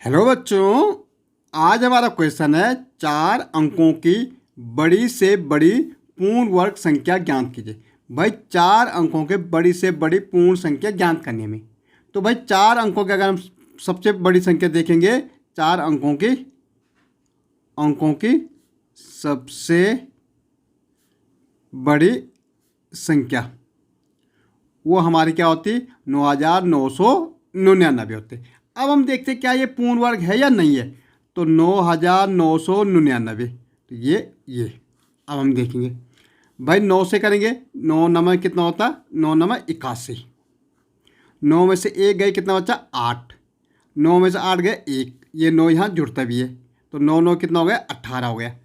Hello बच्चों, आज हमारा क्वेश्चन है 4 अंकों की बड़ी से बड़ी पूर्ण वर्ग संख्या ज्ञात कीजिए। भाई 4 अंकों के बड़ी से बड़ी पूर्ण संख्या ज्ञात करने में, तो भाई 4 अंकों के अगर हम सबसे बड़ी संख्या देखेंगे, 4 अंकों की सबसे बड़ी संख्या वो हमारी क्या होती, 9999 होती। अब हम देखते हैं क्या ये पूर्ण वर्ग है या नहीं है। तो 9999, तो ये अब हम देखेंगे। भाई 9 से करेंगे, 9 नंबर कितना होता, 9 नंबर 81। 9 में से 1 गए, कितना बचा 8। 9 में से 8 गए 1, ये 9 यहाँ जुड़ता भी है, तो 9 9 कितना हो गया, 18 हो गया।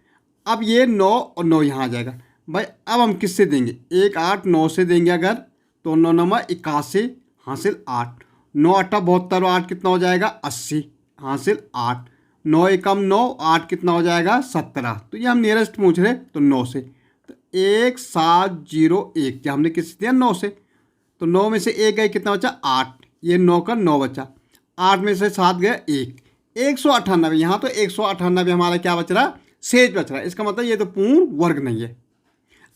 अब ये 9 और 9 यहाँ आ जाएगा। भाई अब हम किससे देंगे, 1 8 9 से देंगे अगर, तो 9 नंबर 81 हासिल 8। 9 8 72, 8 कितना हो जाएगा 80 हासिल 8। 9 एकम 9, 8 कितना हो जाएगा 17। तो ये हम नियरेस्ट पूछ रहे, तो 9 से। तो 1701 क्या हमने किससे दिया, 9 से। तो 9 में से 1 गए, कितना बचा 8, ये 9 का 9 बचा। 8 में से 7 गया 1, 198। यहाँ तो 198 हमारा क्या बच रहा, शेष बच रहा है। इसका मतलब ये तो पूर्ण वर्ग नहीं है।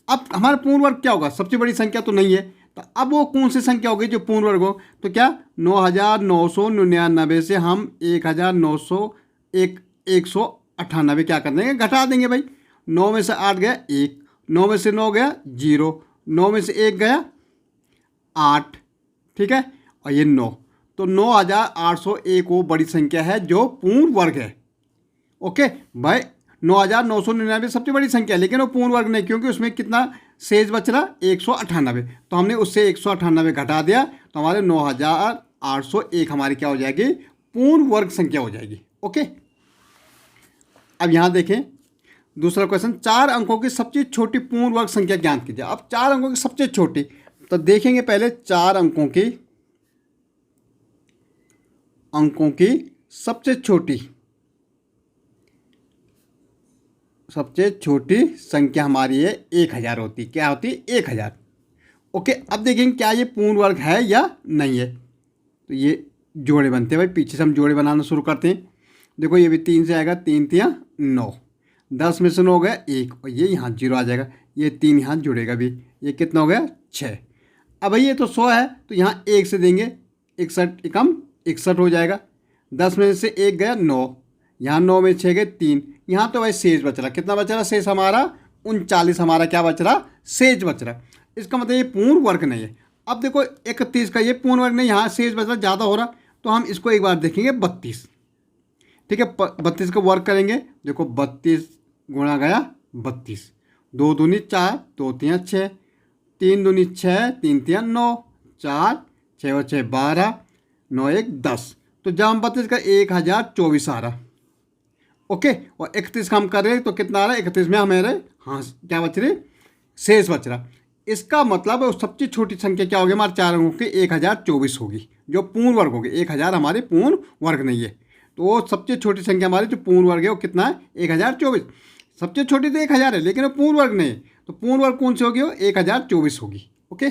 अब हमारा पूर्ण वर्ग क्या होगा, सबसे बड़ी संख्या तो नहीं है, तो अब वो कौन सी संख्या होगी जो पूर्ण वर्ग हो। तो क्या 9999 से हम 198 क्या कर देंगे, घटा देंगे। भाई 9 में से 8 गया 1, 9 में से 9 गया 0, 9 में से 1 गया 8, ठीक है, और ये 9। तो 9801 वो बड़ी संख्या है जो पूर्ण वर्ग है। ओके भाई 9999 सबसे बड़ी संख्या है, लेकिन वो पूर्ण वर्ग नहीं, क्योंकि उसमें कितना शेष बच रहा 198। तो हमने उससे 198 घटा दिया, तो हमारे 9801 हमारी क्या हो जाएगी, पूर्ण वर्ग संख्या हो जाएगी। ओके, अब यहाँ देखें दूसरा क्वेश्चन, 4 अंकों की सबसे छोटी पूर्ण वर्ग संख्या ज्ञात कीजिए। अब 4 अंकों की सबसे छोटी, तो देखेंगे पहले 4 अंकों की सबसे छोटी संख्या हमारी है 1000 होती। क्या होती, 1000। ओके, अब देखेंगे क्या ये पूर्ण वर्ग है या नहीं है। तो ये जोड़े बनते हैं। भाई पीछे से हम जोड़े बनाना शुरू करते हैं। देखो ये भी 3 से आएगा, 3 3 9, 10 में से 9 गया 1, और ये यहाँ 0 आ जाएगा, ये 3 यहाँ जुड़ेगा भी, ये कितना हो गया 6। अब भाई ये तो 100 है, तो यहाँ 1 से देंगे, 61 एकम 61 हो जाएगा। 10 में से 1 गया 9, यहाँ 9 में 6 गए 3, यहाँ तो भाई शेष बच रहा, कितना बच रहा शेष हमारा 39, हमारा क्या बच रहा, शेष बच रहा। इसका मतलब ये पूर्ण वर्ग नहीं है। अब देखो 31 का ये पूर्ण वर्ग नहीं, यहाँ शेष बच रहा, ज़्यादा हो रहा, तो हम इसको एक बार देखेंगे 32, ठीक है। 32 को वर्ग करेंगे, देखो 32 गुणा गया 32, 2 दूनी 4, 2 3 6, 3 दूनी 6, 3 3 9, 4 6 और 6 12, 9 1 10। तो जब हम 32 का 1024 आ रहा। ओके, और 31 का हम कर रहे हैं तो कितना आ रहा है, 31 में हमारे हाँ क्या बच रही, शेष बच रहा। इसका मतलब है सबसे छोटी संख्या क्या होगी हमारे 4 अंकों की, 1024 होगी, जो पूर्ण वर्ग होगी। 1000 हमारे पूर्ण वर्ग नहीं है, तो वो सबसे छोटी संख्या हमारी जो पूर्ण वर्ग है वो कितना है, 1024। सबसे छोटी तो 1000 है, लेकिन वो पूर्ण वर्ग नहीं है, तो पूर्ण वर्ग कौन सी होगी, वो 1024 होगी। ओके।